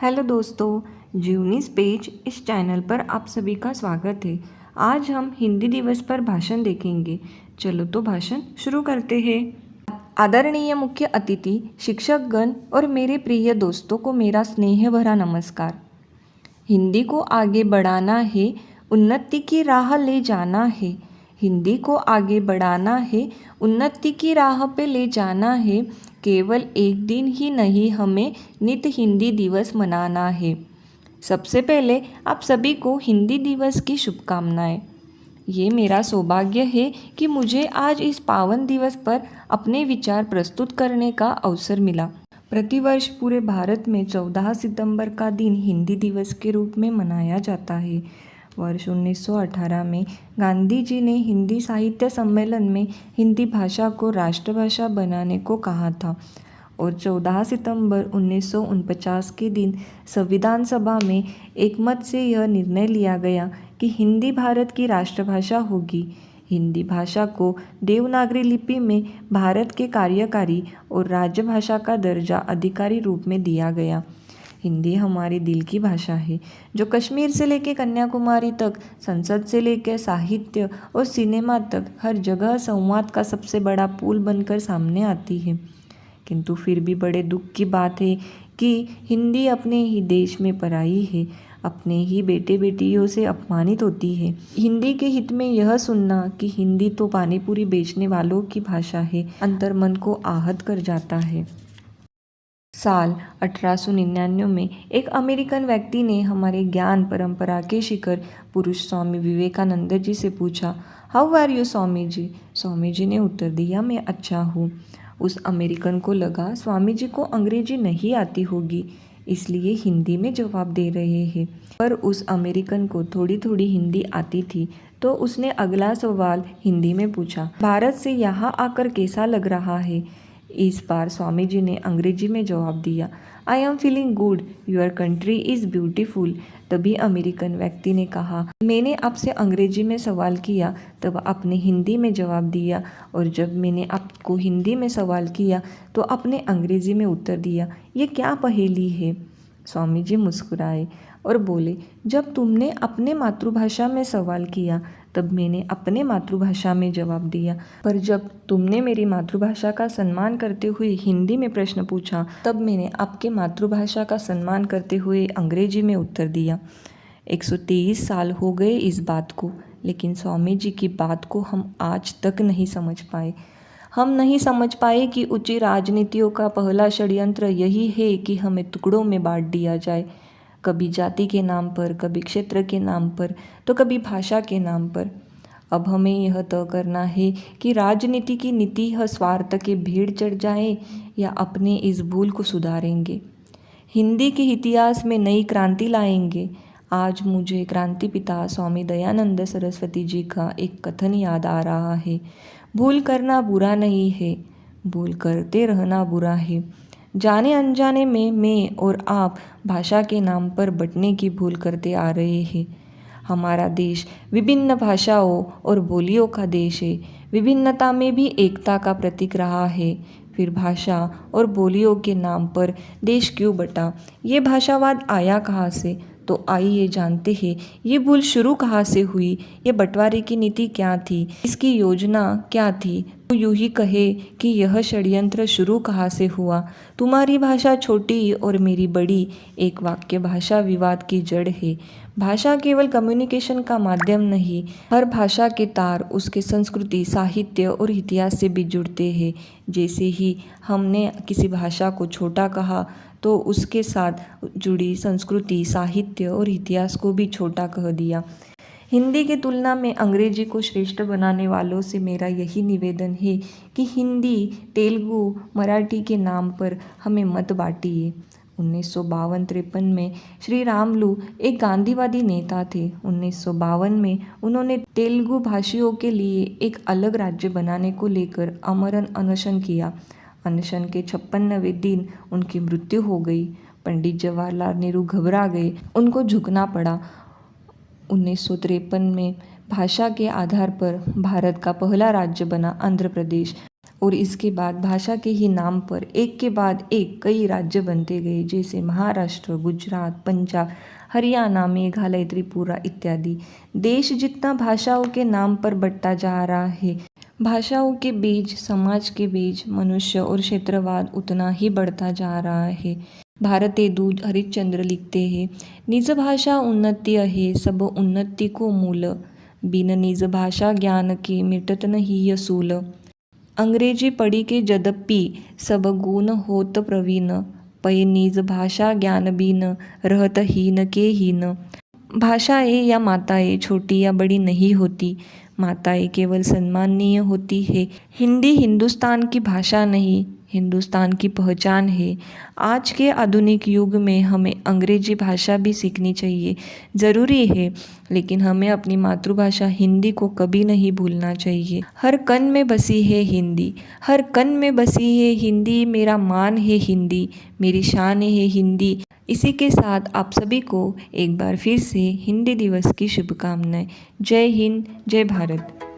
Hello दोस्तों, जीवनीस page इस channel पर आप सभी का स्वागत है। आज हम हिंदी दिवस पर भाषण देखेंगे। चलो तो भाषण शुरू करते हैं। आदरणीय मुख्य अतिथि, शिक्षकगण और मेरे प्रिय दोस्तों को मेरा स्नेह भरा नमस्कार। हिंदी को आगे बढ़ाना है, उन्नति की राह ले जाना है। हिंदी को आगे बढ़ाना है, उन्नति की राह पे ले जाना है। केवल एक दिन ही नहीं, हमें नित हिंदी दिवस मनाना है। सबसे पहले आप सभी को हिंदी दिवस की शुभकामनाएं। ये मेरा सौभाग्य है कि मुझे आज इस पावन दिवस पर अपने विचार प्रस्तुत करने का अवसर मिला। प्रतिवर्ष पूरे भारत में 14 सितंबर का दिन हिंदी दिवस के रूप में मनाया जाता है। वर्ष 1918 में गांधी जी ने हिंदी साहित्य सम्मेलन में हिंदी भाषा को राष्ट्रभाषा बनाने को कहा था और 14 सितंबर 1949 के दिन संविधान सभा में एकमत से यह निर्णय लिया गया कि हिंदी भारत की राष्ट्रभाषा होगी। हिंदी भाषा को देवनागरी लिपि में भारत के कार्यकारी और राजभाषा का दर्जा अधिकारी रूप में दिया गया। हिंदी हमारे दिल की भाषा है, जो कश्मीर से लेकर कन्याकुमारी तक, संसद से लेकर साहित्य और सिनेमा तक हर जगह संवाद का सबसे बड़ा पुल बनकर सामने आती है। किंतु फिर भी बड़े दुख की बात है कि हिंदी अपने ही देश में पराई है, अपने ही बेटे बेटियों से अपमानित होती है। हिंदी के हित में यह सुनना कि हिंदी तो पानीपुरी बेचने वालों की भाषा है, अंतर्मन को आहत कर जाता है। साल 1899 में एक अमेरिकन व्यक्ति ने हमारे ज्ञान परंपरा के शिखर पुरुष स्वामी विवेकानंद जी से पूछा, how are you Swami ji? Swami ji ने उत्तर दिया, मैं अच्छा हूँ। उस अमेरिकन को लगा स्वामी जी को अंग्रेजी नहीं आती होगी, इसलिए हिंदी में जवाब दे रहे हैं। पर उस अमेरिकन को थोड़ी थोड़ी हिंदी आती थी, तो उसने अगला सवाल हिंदी में पूछा, भारत से यहाँ आकर कैसा लग रहा है? इस बार स्वामी जी ने अंग्रेजी में जवाब दिया, I am feeling good, your country is beautiful. तभी अमेरिकन व्यक्ति ने कहा, मैंने आपसे अंग्रेजी में सवाल किया, तब आपने हिंदी में जवाब दिया, और जब मैंने आपको हिंदी में सवाल किया तो आपने अंग्रेजी में उत्तर दिया। ये क्या पहेली है? स्वामी जी मुस्कुराए और बोले, जब तुमने अपने मातृभाषा में सवाल किया तब मैंने अपने मातृभाषा में जवाब दिया, पर जब तुमने मेरी मातृभाषा का सम्मान करते हुए हिंदी में प्रश्न पूछा तब मैंने आपके मातृभाषा का सम्मान करते हुए अंग्रेजी में उत्तर दिया। 123 साल हो गए इस बात को, लेकिन स्वामी जी की बात को हम आज तक नहीं समझ पाए। हम नहीं समझ पाए कि ऊंची राजनीतियों का पहला षड्यंत्र यही है कि हमें टुकड़ों में बांट दिया जाए, कभी जाति के नाम पर, कभी क्षेत्र के नाम पर, तो कभी भाषा के नाम पर। अब हमें यह तय करना है कि राजनीति की नीति स्वार्थ के भीड़ चढ़ जाए या अपने इस भूल को सुधारेंगे, हिंदी के इतिहास में नई क्रांति लाएंगे। आज मुझे क्रांति पिता स्वामी दयानंद सरस्वती जी का एक कथन याद आ रहा है, भूल करना बुरा नहीं है, भूल करते रहना बुरा है। जाने अनजाने में मैं और आप भाषा के नाम पर बंटने की भूल करते आ रहे हैं। हमारा देश विभिन्न भाषाओं और बोलियों का देश है, विभिन्नता में भी एकता का प्रतीक रहा है। फिर भाषा और बोलियों के नाम पर देश क्यों बटा? ये भाषावाद आया कहाँ से? तो आइए जानते हैं ये भूल शुरू कहाँ से हुई, ये बंटवारे की नीति क्या थी, इसकी योजना क्या थी। तो यूं ही कहे कि यह षड्यंत्र शुरू कहाँ से हुआ। तुम्हारी भाषा छोटी और मेरी बड़ी, एक वाक्य भाषा विवाद की जड़ है। भाषा केवल कम्युनिकेशन का माध्यम नहीं, हर भाषा के तार उसके संस्कृति, साहित्य और इतिहास से भी जुड़ते हैं। जैसे ही हमने किसी भाषा को छोटा कहा तो उसके साथ जुड़ी संस्कृति, साहित्य और इतिहास को भी छोटा कह दिया। हिंदी की तुलना में अंग्रेजी को श्रेष्ठ बनाने वालों से मेरा यही निवेदन है कि हिंदी, तेलुगु, मराठी के नाम पर हमें मत बांटिए। 1952-53 में श्री रामलू एक गांधीवादी नेता थे। 1952 में उन्होंने तेलुगु भाषियों के लिए एक अलग राज्य बनाने को लेकर आमरण अनशन किया। अनशन के 56वें दिन उनकी मृत्यु हो गई। पंडित जवाहरलाल नेहरू घबरा गए, उनको झुकना पड़ा। 1953 में भाषा के आधार पर भारत का पहला राज्य बना आंध्र प्रदेश। और इसके बाद भाषा के ही नाम पर एक के बाद एक कई राज्य बनते गए, जैसे महाराष्ट्र, गुजरात, पंजाब, हरियाणा, मेघालय, त्रिपुरा इत्यादि। देश जितना भाषाओं के नाम पर बढ़ता जा रहा है, भाषाओं के बीच, समाज के बीच मनुष्य और क्षेत्रवाद उतना ही बढ़ता जा रहा है। भारते दूज हरिश्चंद्र लिखते हैं, निज भाषा उन्नति आहे, सब उन्नति को मूल, बिन निज भाषा ज्ञान के मिटत नहीं असूल। अंग्रेजी पढ़ी के यद्यपि सब गुण होत प्रवीण, पै निज भाषा ज्ञान बिन रहत हीन के हीन। भाषाएं या माताएं छोटी या बड़ी नहीं होती, माताएं केवल सम्माननीय होती है। हिंदी हिंदुस्तान की भाषा नहीं, हिंदुस्तान की पहचान है। आज के आधुनिक युग में हमें अंग्रेजी भाषा भी सीखनी चाहिए, ज़रूरी है, लेकिन हमें अपनी मातृभाषा हिंदी को कभी नहीं भूलना चाहिए। हर कण में बसी है हिंदी, हर कण में बसी है हिंदी, मेरा मान है हिंदी, मेरी शान है हिंदी। इसी के साथ आप सभी को एक बार फिर से हिंदी दिवस की शुभकामनाएं। जय हिंद, जय भारत।